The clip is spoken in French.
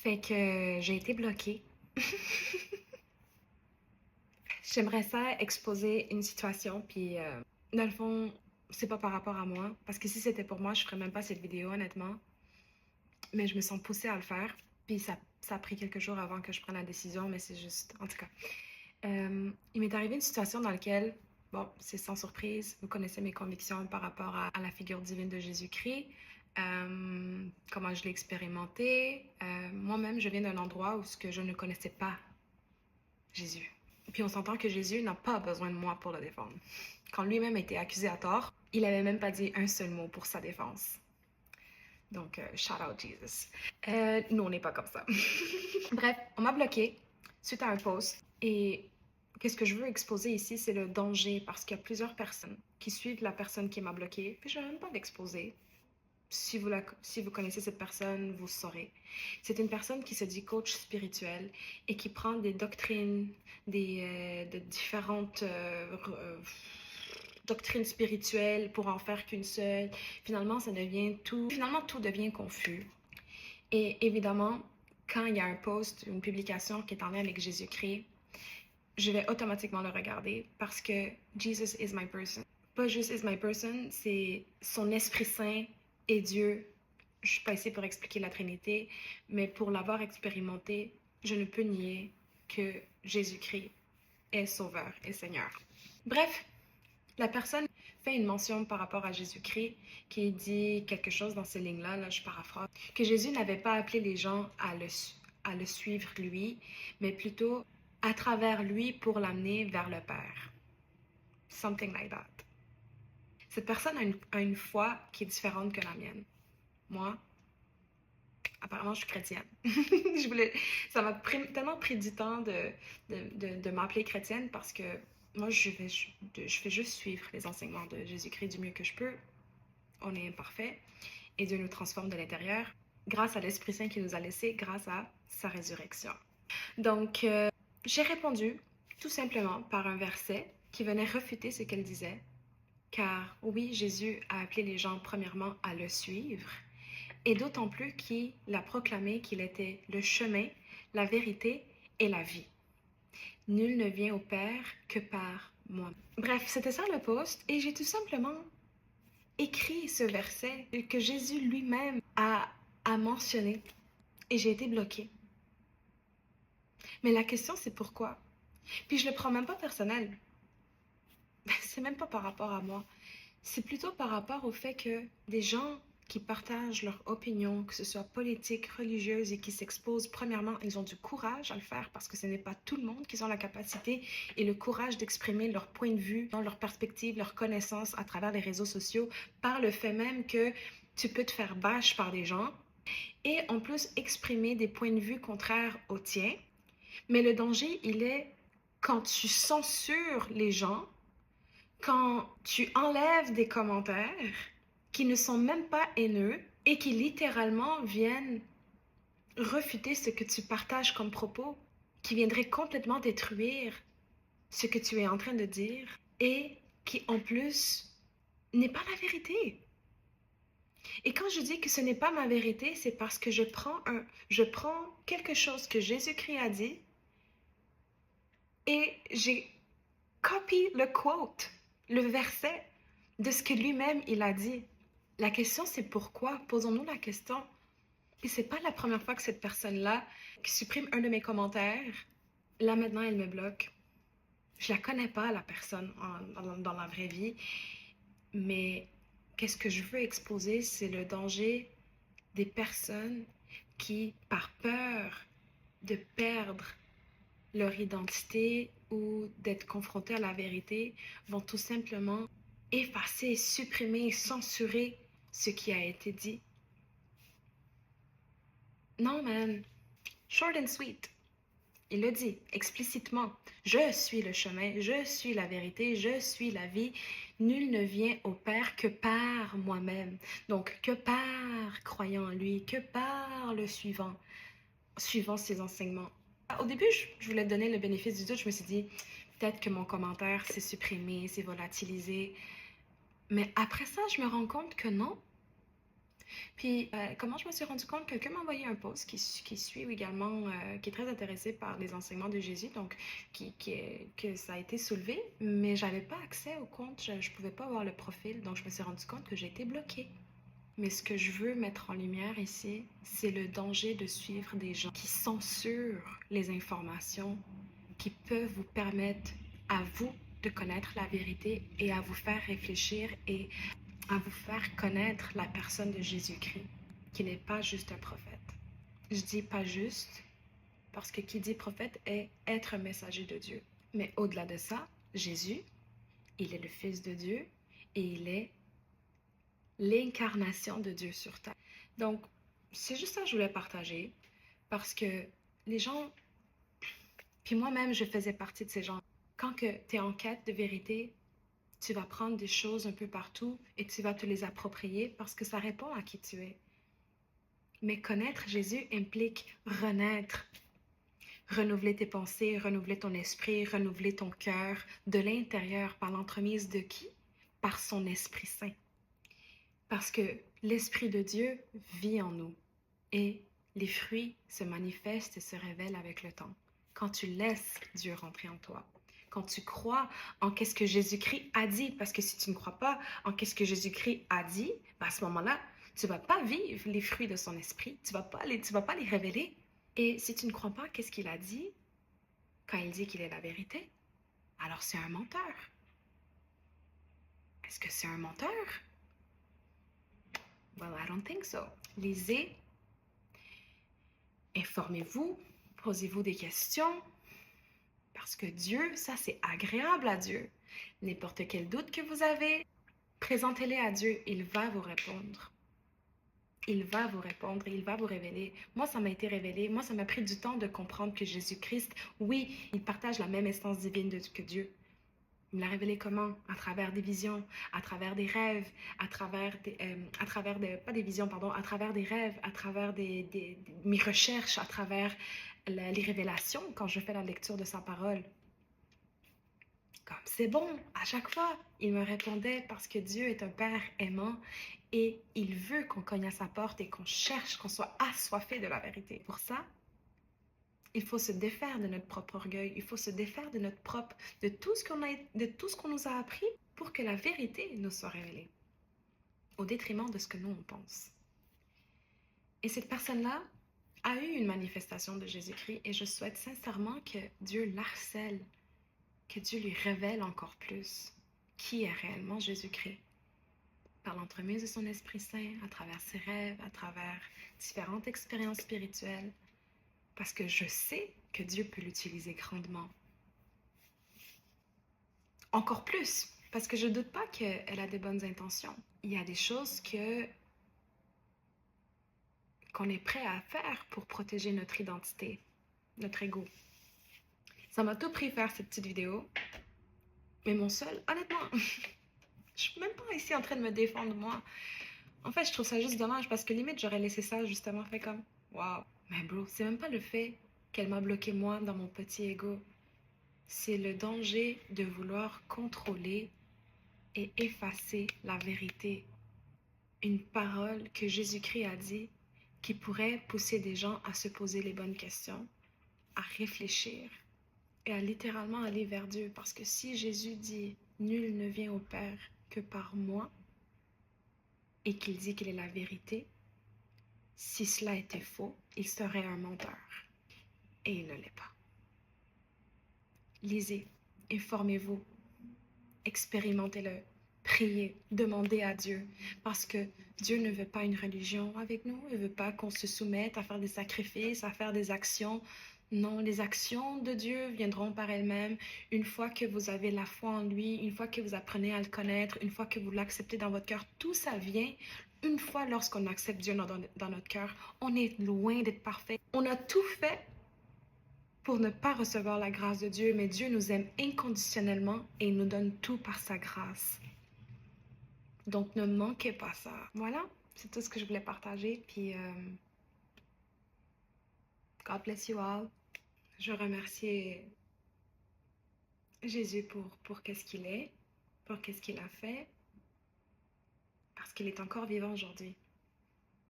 Fait que j'ai été bloquée. J'aimerais ça exposer une situation, puis dans le fond, c'est pas par rapport à moi, parce que si c'était pour moi, je ferais même pas cette vidéo, honnêtement. Mais je me sens poussée à le faire, puis ça a pris quelques jours avant que je prenne la décision, mais c'est juste, en tout cas. Il m'est arrivé une situation dans laquelle, bon, c'est sans surprise, vous connaissez mes convictions par rapport à la figure divine de Jésus-Christ, comment je l'ai expérimenté. Moi-même, je viens d'un endroit où ce que je ne connaissais pas Jésus. Puis on s'entend que Jésus n'a pas besoin de moi pour le défendre. Quand lui-même a été accusé à tort, il n'avait même pas dit un seul mot pour sa défense. Donc, shout out Jesus. Nous, on n'est pas comme ça. Bref, on m'a bloqué suite à un post. Et qu'est-ce que je veux exposer ici, c'est le danger parce qu'il y a plusieurs personnes qui suivent la personne qui m'a bloqué. Puis je ne vais même pas l'exposer. Si vous connaissez cette personne, vous saurez. C'est une personne qui se dit coach spirituel et qui prend des doctrines, de différentes doctrines spirituelles pour en faire qu'une seule. Finalement, tout devient confus. Et évidemment, quand il y a un post, une publication qui est en lien avec Jésus-Christ, je vais automatiquement le regarder parce que Jesus is my person. Pas juste is my person, c'est son Esprit Saint et Dieu. Je suis pas ici pour expliquer la Trinité, mais pour l'avoir expérimenté, je ne peux nier que Jésus-Christ est Sauveur et Seigneur. Bref, la personne fait une mention par rapport à Jésus-Christ qui dit quelque chose dans ces lignes-là, là je paraphrase, que Jésus n'avait pas appelé les gens à le suivre lui, mais plutôt à travers lui pour l'amener vers le Père. Something like that. Cette personne a une foi qui est différente que la mienne. Moi, apparemment, je suis chrétienne. Ça m'a tellement pris du temps de m'appeler chrétienne parce que moi, je fais juste suivre les enseignements de Jésus-Christ du mieux que je peux. On est imparfait et Dieu nous transforme de l'intérieur grâce à l'Esprit Saint qu'il nous a laissé, grâce à sa résurrection. Donc, j'ai répondu tout simplement par un verset qui venait refuter ce qu'elle disait. Car oui, Jésus a appelé les gens premièrement à le suivre, et d'autant plus qu'il a proclamé qu'il était le chemin, la vérité et la vie. Nul ne vient au Père que par moi. Bref, c'était ça le post, et j'ai tout simplement écrit ce verset que Jésus lui-même a mentionné, et j'ai été bloquée. Mais la question, c'est pourquoi? Puis je le prends même pas personnel. C'est même pas par rapport à moi. C'est plutôt par rapport au fait que des gens qui partagent leur opinion, que ce soit politique, religieuse, et qui s'exposent, premièrement, ils ont du courage à le faire parce que ce n'est pas tout le monde qui ont la capacité et le courage d'exprimer leur point de vue, leur perspective, leur connaissance à travers les réseaux sociaux, par le fait même que tu peux te faire bâche par des gens et en plus exprimer des points de vue contraires aux tiens. Mais le danger, il est quand tu censures les gens, quand tu enlèves des commentaires qui ne sont même pas haineux et qui littéralement viennent refuter ce que tu partages comme propos, qui viendraient complètement détruire ce que tu es en train de dire et qui en plus n'est pas la vérité. Et quand je dis que ce n'est pas ma vérité, c'est parce que je prends quelque chose que Jésus-Christ a dit et j'ai copié le quote, le verset de ce que lui-même il a dit. La question, c'est pourquoi? Posons-nous la question. Et c'est pas la première fois que cette personne-là, qui supprime un de mes commentaires, là maintenant, elle me bloque. Je la connais pas, la personne, dans la vraie vie. Mais qu'est-ce que je veux exposer, c'est le danger des personnes qui, par peur de perdre leur identité ou d'être confrontées à la vérité, vont tout simplement effacer, supprimer, censurer ce qui a été dit. Non, man. Short and sweet. Il le dit explicitement. Je suis le chemin, je suis la vérité, je suis la vie. Nul ne vient au Père que par moi-même. Donc, que par croyant en lui, que par le suivant ses enseignements. Au début, je voulais donner le bénéfice du doute. Je me suis dit, peut-être que mon commentaire s'est supprimé, s'est volatilisé. Mais après ça, je me rends compte que non. Puis, comment je me suis rendu compte? Quelqu'un m'a envoyé un post qui suit également, qui est très intéressé par les enseignements de Jésus, donc que ça a été soulevé, mais j'avais pas accès au compte, je pouvais pas voir le profil, donc je me suis rendu compte que j'ai été bloquée. Mais ce que je veux mettre en lumière ici, c'est le danger de suivre des gens qui censurent les informations qui peuvent vous permettre à vous de connaître la vérité et à vous faire réfléchir et à vous faire connaître la personne de Jésus-Christ, qui n'est pas juste un prophète. Je dis pas juste parce que qui dit prophète est être un messager de Dieu. Mais au-delà de ça, Jésus, il est le Fils de Dieu et il est l'incarnation de Dieu sur terre. Donc, c'est juste ça que je voulais partager parce que les gens, puis moi-même, je faisais partie de ces gens. Quand tu es en quête de vérité, tu vas prendre des choses un peu partout et tu vas te les approprier parce que ça répond à qui tu es. Mais connaître Jésus implique renaître, renouveler tes pensées, renouveler ton esprit, renouveler ton cœur de l'intérieur par l'entremise de qui? Par son Esprit Saint. Parce que l'Esprit de Dieu vit en nous et les fruits se manifestent et se révèlent avec le temps. Quand tu laisses Dieu rentrer en toi, quand tu crois en qu'est-ce que Jésus-Christ a dit, parce que si tu ne crois pas en qu'est-ce que Jésus-Christ a dit, à ce moment-là, tu ne vas pas vivre les fruits de son esprit, tu ne vas pas les révéler. Et si tu ne crois pas qu'est-ce qu'il a dit, quand il dit qu'il est la vérité, alors c'est un menteur. Est-ce que c'est un menteur? Well, I don't think so. Lisez, informez-vous, posez-vous des questions, parce que Dieu, ça c'est agréable à Dieu. N'importe quel doute que vous avez, présentez-les à Dieu, il va vous répondre. Il va vous répondre et il va vous révéler. Moi, ça m'a été révélé. Moi, ça m'a pris du temps de comprendre que Jésus-Christ, oui, il partage la même essence divine que Dieu. Il me l'a révélé comment? À travers des visions, à travers des rêves, à travers pas des visions, pardon, à travers des rêves, à travers mes recherches, à travers les révélations quand je fais la lecture de sa parole. Comme c'est bon, à chaque fois, il me répondait parce que Dieu est un Père aimant et il veut qu'on cogne à sa porte et qu'on cherche, qu'on soit assoiffé de la vérité. Pour ça, il faut se défaire de notre propre orgueil, il faut se défaire de tout ce qu'on nous a appris pour que la vérité nous soit révélée, au détriment de ce que nous on pense. Et cette personne-là a eu une manifestation de Jésus-Christ et je souhaite sincèrement que Dieu l'harcèle, que Dieu lui révèle encore plus qui est réellement Jésus-Christ. Par l'entremise de son Esprit Saint, à travers ses rêves, à travers différentes expériences spirituelles, parce que je sais que Dieu peut l'utiliser grandement. Encore plus, parce que je ne doute pas qu'elle a des bonnes intentions. Il y a des choses qu'on est prêt à faire pour protéger notre identité, notre ego. Ça m'a tout pris faire cette petite vidéo, mais mon seul, honnêtement, je suis même pas ici en train de me défendre moi. En fait, je trouve ça juste dommage parce que limite, j'aurais laissé ça justement fait comme waouh. Mais bro, c'est même pas le fait qu'elle m'a bloqué moi dans mon petit ego. C'est le danger de vouloir contrôler et effacer la vérité. Une parole que Jésus-Christ a dit qui pourrait pousser des gens à se poser les bonnes questions, à réfléchir et à littéralement aller vers Dieu. Parce que si Jésus dit « Nul ne vient au Père que par moi » et qu'il dit qu'il est la vérité, si cela était faux, il serait un menteur. Et il ne l'est pas. Lisez, informez-vous, expérimentez-le, priez, demandez à Dieu. Parce que Dieu ne veut pas une religion avec nous. Il ne veut pas qu'on se soumette à faire des sacrifices, à faire des actions. Non, les actions de Dieu viendront par elles-mêmes une fois que vous avez la foi en lui, une fois que vous apprenez à le connaître, une fois que vous l'acceptez dans votre cœur. Tout ça vient une fois lorsqu'on accepte Dieu dans notre cœur. On est loin d'être parfait. On a tout fait pour ne pas recevoir la grâce de Dieu, mais Dieu nous aime inconditionnellement et il nous donne tout par sa grâce. Donc, ne manquez pas ça. Voilà, c'est tout ce que je voulais partager. Puis, God bless you all. Je remercie Jésus pour qu'est-ce qu'il est, pour qu'est-ce qu'il a fait, parce qu'il est encore vivant aujourd'hui.